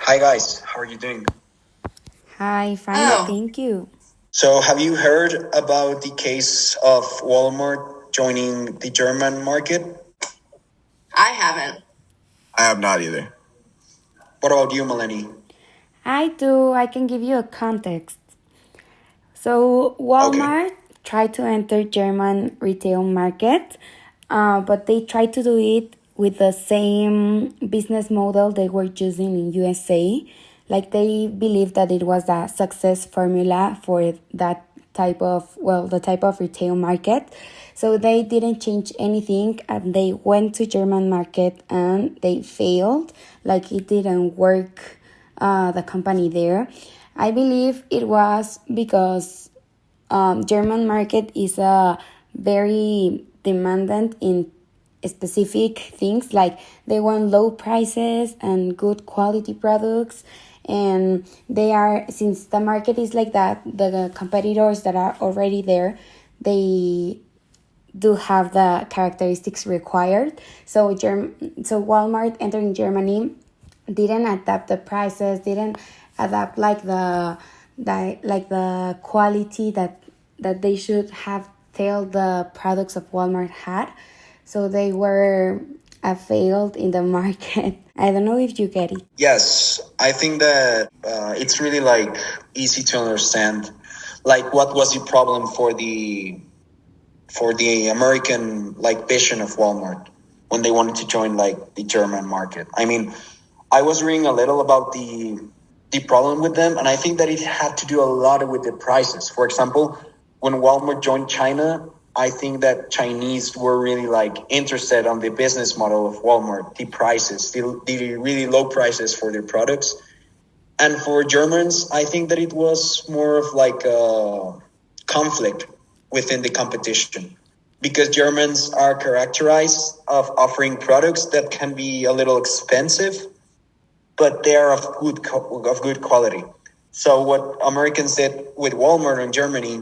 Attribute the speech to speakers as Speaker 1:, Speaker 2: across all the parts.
Speaker 1: Hi guys, how are you doing?
Speaker 2: Hi, fine,
Speaker 3: Oh,
Speaker 2: thank you.
Speaker 1: So, have you heard about the case of Walmart joining the German market?
Speaker 3: I haven't.
Speaker 4: I have not either.
Speaker 1: What about you, Melanie?
Speaker 2: I do, I can give you a context. So,
Speaker 1: Okay.
Speaker 2: Walmart tried to enter German retail market, but they tried to do it with the same business model they were using in USA. Like they believed that it was a success formula for that type of, well, the type of retail market. So they didn't change anything and they went to German market and they failed. Like it didn't work, the company there. I believe it was because German market is very demandant in specific things, like they want low prices and good quality products, and they are, since the market is like that, the competitors that are already there, they do have the characteristics required. So Walmart entering Germany didn't adapt the prices, didn't adapt like the quality that they should have till the products of Walmart had. So they were failed in the market. I don't know if you get it.
Speaker 1: Yes, I think that it's really like easy to understand. Like, what was the problem for the American like vision of Walmart when they wanted to join like the German market? I mean, I was reading a little about the problem with them, and I think that it had to do a lot with the prices. For example, when Walmart joined China, I think that Chinese were really like interested on the business model of Walmart, the prices, the really low prices for their products. And for Germans, I think that it was more of like a conflict within the competition because Germans are characterized of offering products that can be a little expensive, but they are of good quality. So what Americans did with Walmart in Germany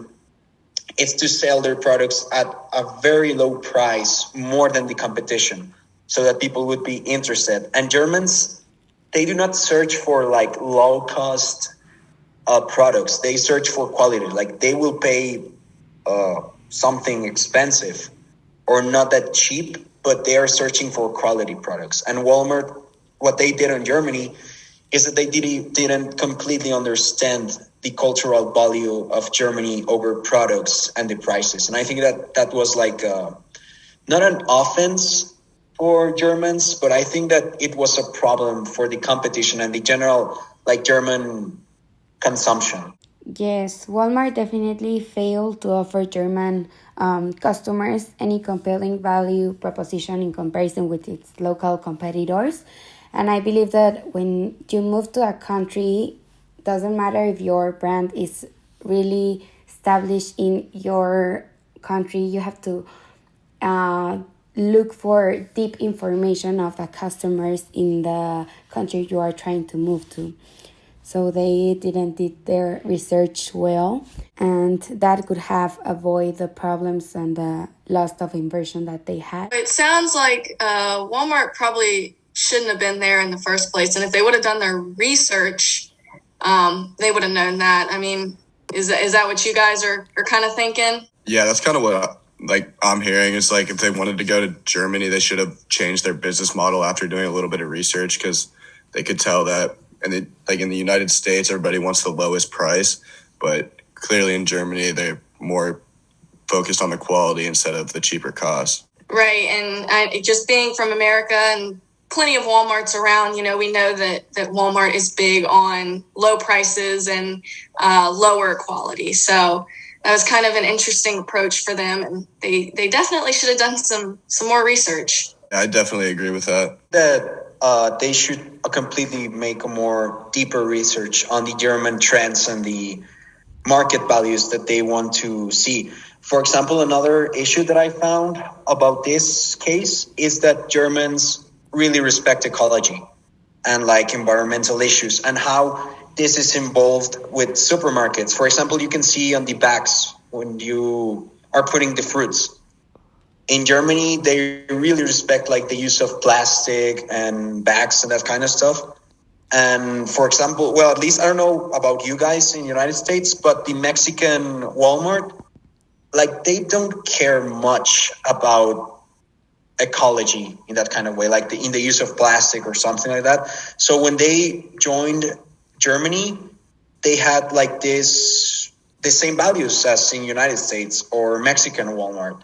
Speaker 1: is to sell their products at a very low price, more than the competition, so that people would be interested. And Germans, they do not search for like low cost products. They search for quality. Like they will pay something expensive or not that cheap, but they are searching for quality products. And Walmart, what they did in Germany is that they didn't completely understand the cultural value of Germany over products and the prices. And I think that that was like not an offense for Germans, but I think that it was a problem for the competition and the general like German consumption.
Speaker 2: Yes, Walmart definitely failed to offer German customers any compelling value proposition in comparison with its local competitors. And I believe that when you move to a country, doesn't matter if your brand is really established in your country, you have to uh, look for deep information of the customers in the country you are trying to move to. So they didn't did their research well, and that could have avoid the problems and the loss of inversion that they had.
Speaker 3: It sounds like Walmart probably shouldn't have been there in the first place. And if they would have done their research, they would have known that. I mean, is that what you guys are kind of thinking?
Speaker 4: Yeah, that's kind of what I'm hearing. It's like if they wanted to go to Germany, they should have changed their business model after doing a little bit of research because they could tell that, and like in the United States, everybody wants the lowest price, but clearly in Germany, they're more focused on the quality instead of the cheaper cost.
Speaker 3: Right. And just being from America and plenty of Walmarts around, we know that Walmart is big on low prices and lower quality. So that was kind of an interesting approach for them. And they definitely should have done some more research.
Speaker 4: Yeah, I definitely agree with that.
Speaker 1: That they should completely make a more deeper research on the German trends and the market values that they want to see. For example, another issue that I found about this case is that Germans really respect ecology and like environmental issues and how this is involved with supermarkets. For example, you can see on the bags when you are putting the fruits. In Germany, they really respect like the use of plastic and bags and that kind of stuff. And for example, well, at least I don't know about you guys in the United States, but the Mexican Walmart, like they don't care much about ecology in that kind of way, like in the use of plastic or something like that. So when they joined Germany, they had like the same values as in United States or Mexican Walmart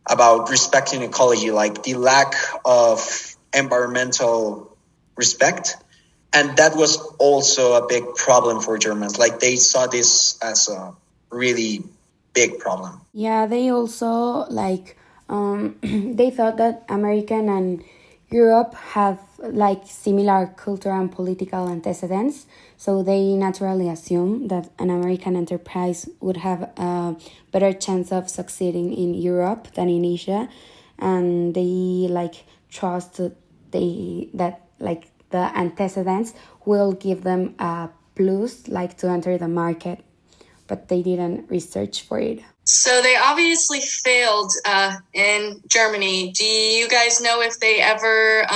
Speaker 1: about respecting ecology, like the lack of environmental respect. And that was also a big problem for Germans. Like they saw this as a really big problem.
Speaker 2: Yeah, they also like they thought that American and Europe have like similar cultural and political antecedents, so they naturally assume that an American enterprise would have a better chance of succeeding in Europe than in Asia, and they like trust that like the antecedents will give them a plus like to enter the market, but they didn't research for it.
Speaker 3: So they obviously failed in Germany. Do you guys know if they ever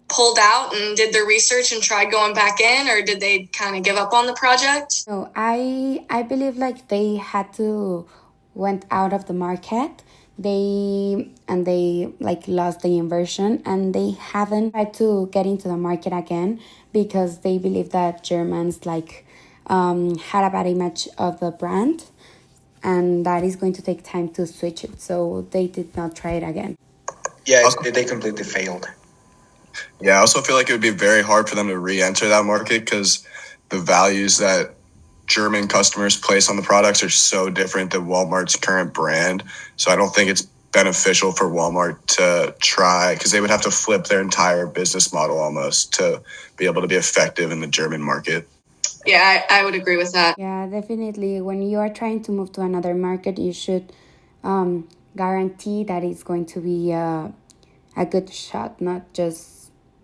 Speaker 3: pulled out and did their research and tried going back in, or did they kind of give up on the project?
Speaker 2: No, I believe like they had to went out of the market. They like lost the inversion, and they haven't tried to get into the market again because they believe that Germans like had a bad image of the brand, and that is going to take time to switch it. So they did not try it again.
Speaker 1: Yeah, they completely failed.
Speaker 4: Yeah, I also feel like it would be very hard for them to re-enter that market because the values that German customers place on the products are so different than Walmart's current brand. So I don't think it's beneficial for Walmart to try, because they would have to flip their entire business model almost to be able to be effective in the German market.
Speaker 3: Yeah, I would agree with that.
Speaker 2: Yeah, definitely. When you are trying to move to another market, you should guarantee that it's going to be a good shot, not just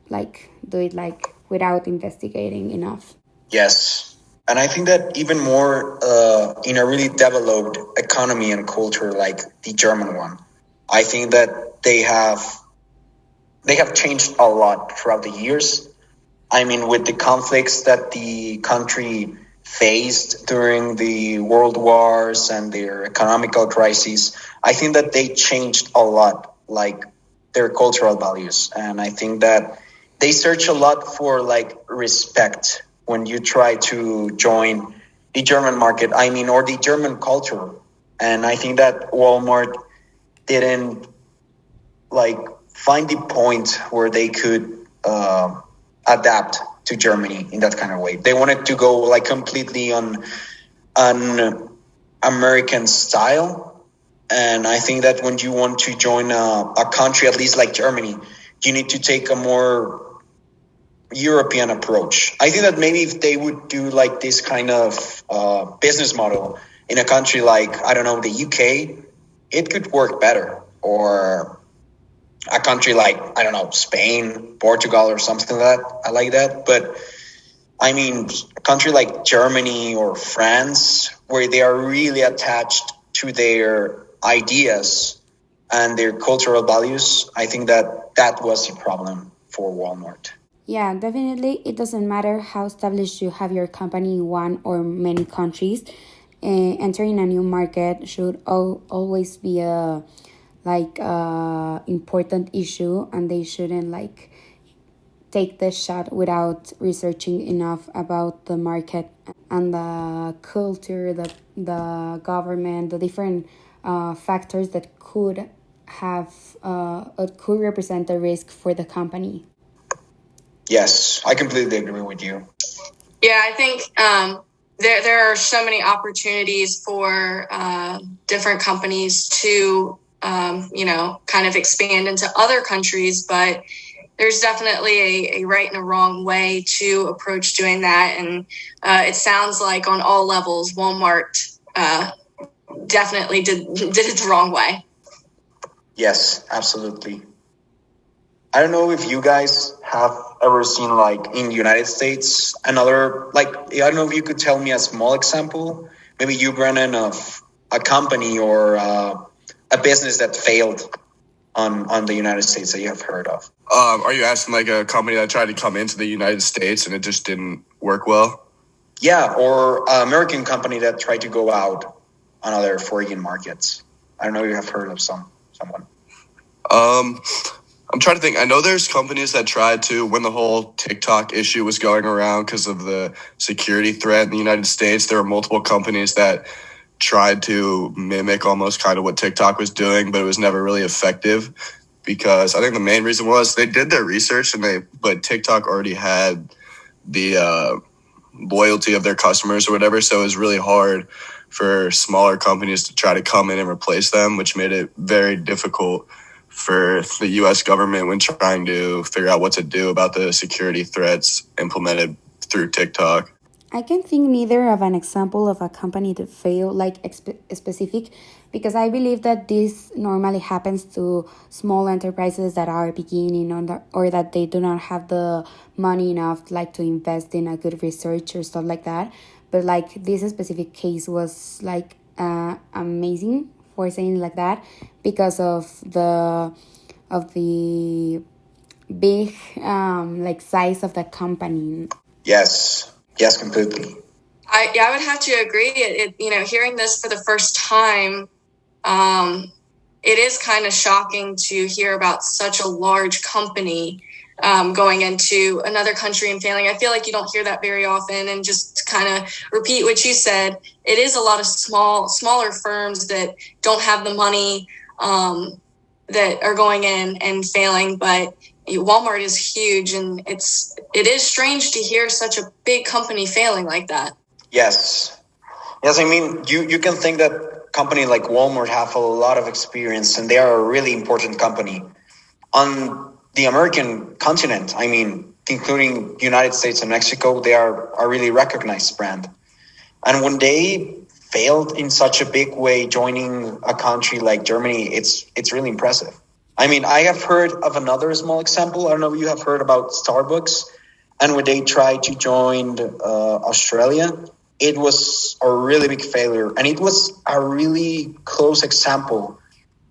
Speaker 2: like do it like without investigating enough.
Speaker 1: Yes. And I think that even more in a really developed economy and culture like the German one, I think that they have changed a lot throughout the years. I mean, with the conflicts that the country faced during the world wars and their economical crises, I think that they changed a lot, like their cultural values. And I think that they search a lot for like respect when you try to join the German market, I mean, or the German culture. And I think that Walmart didn't like find the point where they could adapt to Germany in that kind of way. They wanted to go like completely on an American style. And I think that when you want to join a country, at least like Germany, you need to take a more European approach. I think that maybe if they would do like this kind of business model in a country like, I don't know, the UK, it could work better. Or a country like, I don't know, Spain, Portugal, or something like that. I like that. But I mean, a country like Germany or France, where they are really attached to their ideas and their cultural values, I think that that was the problem for Walmart.
Speaker 2: Yeah, definitely. It doesn't matter how established you have your company in one or many countries. Entering a new market should always be a important issue, and they shouldn't like take the shot without researching enough about the market and the culture, the government, the different factors that could have could represent a risk for the company.
Speaker 1: Yes, I completely agree with you.
Speaker 3: Yeah, I think there are so many opportunities for different companies to, kind of expand into other countries, but there's definitely a right and a wrong way to approach doing that. And it sounds like on all levels, Walmart definitely did it the wrong way.
Speaker 1: Yes, absolutely. I don't know if you guys have ever seen, like in the United States, another, like, I don't know if you could tell me a small example, maybe you, Brennan, of a company or a business that failed on the United States that you have heard of?
Speaker 4: Are you asking like a company that tried to come into the United States and it just didn't work well?
Speaker 1: Yeah, or an American company that tried to go out on other foreign markets. I don't know if you have heard of someone.
Speaker 4: I'm trying to think. I know there's companies that tried to, when the whole TikTok issue was going around because of the security threat in the United States, there were multiple companies that tried to mimic almost kind of what TikTok was doing, but it was never really effective because I think the main reason was they did their research but TikTok already had the loyalty of their customers or whatever. So it was really hard for smaller companies to try to come in and replace them, which made it very difficult for the U.S. government when trying to figure out what to do about the security threats implemented through TikTok.
Speaker 2: I can think neither of an example of a company that failed, like specific, because I believe that this normally happens to small enterprises that are beginning or that they do not have the money enough, like to invest in a good research or stuff like that. But like this specific case was like amazing, for saying it like that, because of the big like size of the company.
Speaker 1: Yes, completely.
Speaker 3: I would have to agree. Hearing this for the first time, it is kind of shocking to hear about such a large company going into another country and failing. I feel like you don't hear that very often. And just to kind of repeat what you said, it is a lot of smaller firms that don't have the money that are going in and failing. But Walmart is huge, and it is strange to hear such a big company failing like that.
Speaker 1: Yes. I mean, you can think that company like Walmart have a lot of experience, and they are a really important company on the American continent. I mean, including United States and Mexico, they are a really recognized brand. And when they failed in such a big way, joining a country like Germany, it's really impressive. I mean, I have heard of another small example. I don't know if you have heard about Starbucks. And when they tried to join Australia, it was a really big failure. And it was a really close example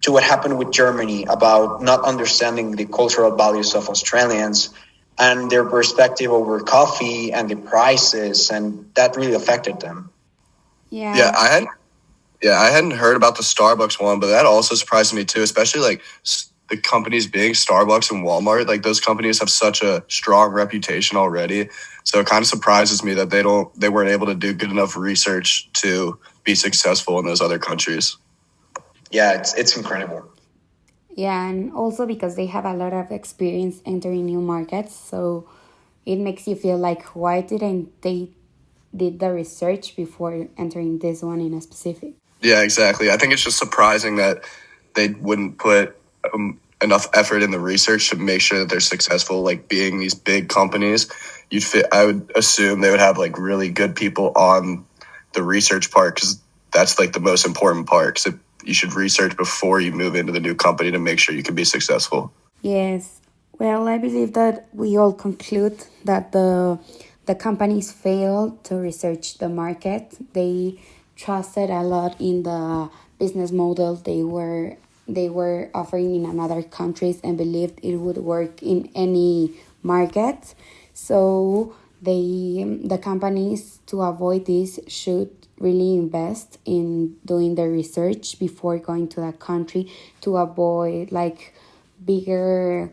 Speaker 1: to what happened with Germany about not understanding the cultural values of Australians and their perspective over coffee and the prices. And that really affected them.
Speaker 2: Yeah.
Speaker 4: I hadn't heard about the Starbucks one, but that also surprised me too, especially like the companies being Starbucks and Walmart. Like those companies have such a strong reputation already. So it kind of surprises me that they weren't able to do good enough research to be successful in those other countries.
Speaker 1: Yeah, it's incredible.
Speaker 2: Yeah, and also because they have a lot of experience entering new markets, so it makes you feel like, why didn't they did the research before entering this one in a specific?
Speaker 4: Yeah, exactly. I think it's just surprising that they wouldn't put enough effort in the research to make sure that they're successful. Like being these big companies, I would assume they would have like really good people on the research part, because that's like the most important part. Because you should research before you move into the new company to make sure you can be successful.
Speaker 2: Yes. Well, I believe that we all conclude that the companies failed to research the market. They trusted a lot in the business model they were offering in another countries and believed it would work in any market. So the companies, to avoid this, should really invest in doing the research before going to that country to avoid like bigger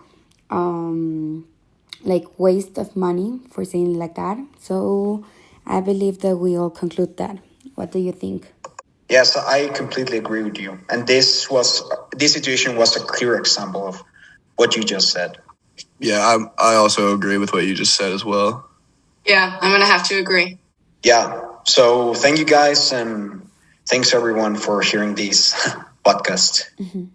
Speaker 2: like waste of money, for saying like that. So I believe that we all conclude that. What do you think?
Speaker 1: Yes, I completely agree with you. And this situation was a clear example of what you just said.
Speaker 4: Yeah, I also agree with what you just said as well.
Speaker 3: Yeah, I'm going to have to agree.
Speaker 1: Yeah. So thank you guys, and thanks everyone for hearing this podcast.
Speaker 2: Mm-hmm.